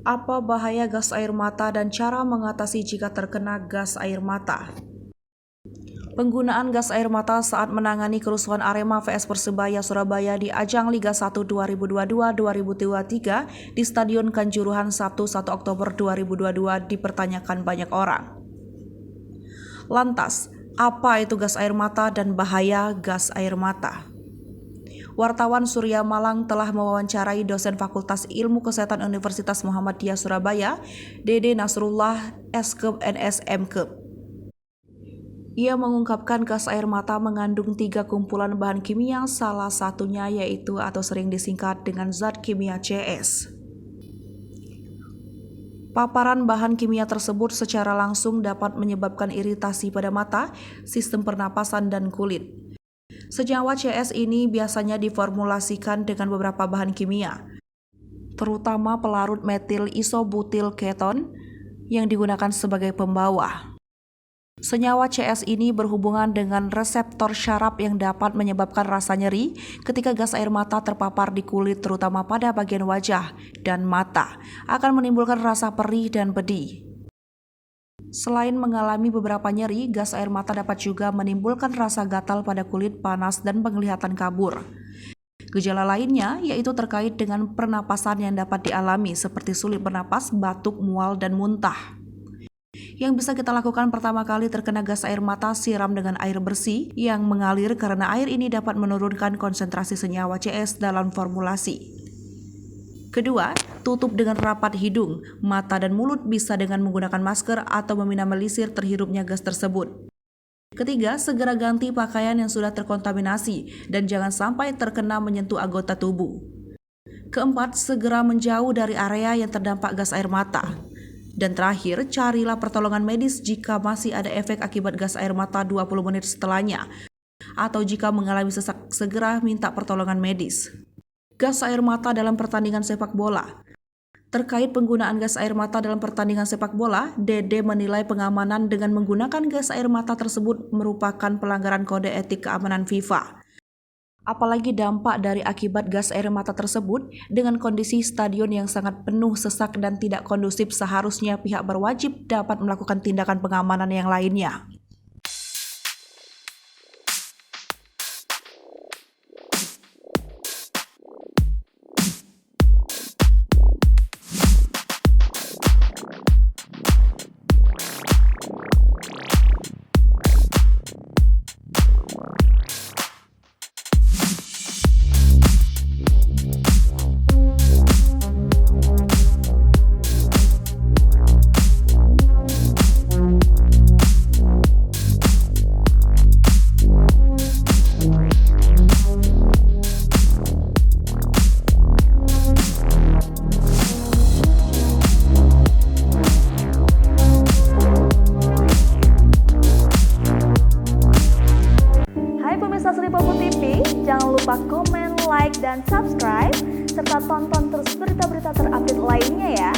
Apa bahaya gas air mata dan cara mengatasi jika terkena gas air mata? Penggunaan gas air mata saat menangani kerusuhan Arema vs Persebaya Surabaya di ajang Liga 1 2022-2023 di Stadion Kanjuruhan Sabtu 1 Oktober 2022 dipertanyakan banyak orang. Lantas, apa itu gas air mata dan bahaya gas air mata? Wartawan Surya Malang telah mewawancarai dosen Fakultas Ilmu Kesehatan Universitas Muhammadiyah Surabaya, Dede Nasrullah, Skep NS Mkep. Ia mengungkapkan gas air mata mengandung 3 kumpulan bahan kimia, salah satunya yaitu atau sering disingkat dengan zat kimia CS. Paparan bahan kimia tersebut secara langsung dapat menyebabkan iritasi pada mata, sistem pernapasan, dan kulit. Senyawa CS ini biasanya diformulasikan dengan beberapa bahan kimia, terutama pelarut metil isobutil keton yang digunakan sebagai pembawa. Senyawa CS ini berhubungan dengan reseptor syaraf yang dapat menyebabkan rasa nyeri ketika gas air mata terpapar di kulit, terutama pada bagian wajah dan mata, akan menimbulkan rasa perih dan pedih. Selain mengalami beberapa nyeri, gas air mata dapat juga menimbulkan rasa gatal pada kulit, panas, dan penglihatan kabur. Gejala lainnya yaitu terkait dengan pernapasan yang dapat dialami seperti sulit bernapas, batuk, mual, dan muntah. Yang bisa kita lakukan pertama kali terkena gas air mata, siram dengan air bersih yang mengalir karena air ini dapat menurunkan konsentrasi senyawa CS dalam formulasi. Kedua, tutup dengan rapat hidung, mata, dan mulut bisa dengan menggunakan masker atau meminimalisir terhirupnya gas tersebut. Ketiga, segera ganti pakaian yang sudah terkontaminasi dan jangan sampai terkena menyentuh anggota tubuh. Keempat, segera menjauh dari area yang terdampak gas air mata. Dan terakhir, carilah pertolongan medis jika masih ada efek akibat gas air mata 20 menit setelahnya, atau jika mengalami sesak, segera minta pertolongan medis. Gas air mata dalam pertandingan sepak bola. Terkait penggunaan gas air mata dalam pertandingan sepak bola, Dede menilai pengamanan dengan menggunakan gas air mata tersebut merupakan pelanggaran kode etik keamanan FIFA. Apalagi dampak dari akibat gas air mata tersebut dengan kondisi stadion yang sangat penuh sesak dan tidak kondusif, seharusnya pihak berwajib dapat melakukan tindakan pengamanan yang lainnya. Jangan lupa komen, like, dan subscribe, serta tonton terus berita-berita terupdate lainnya ya.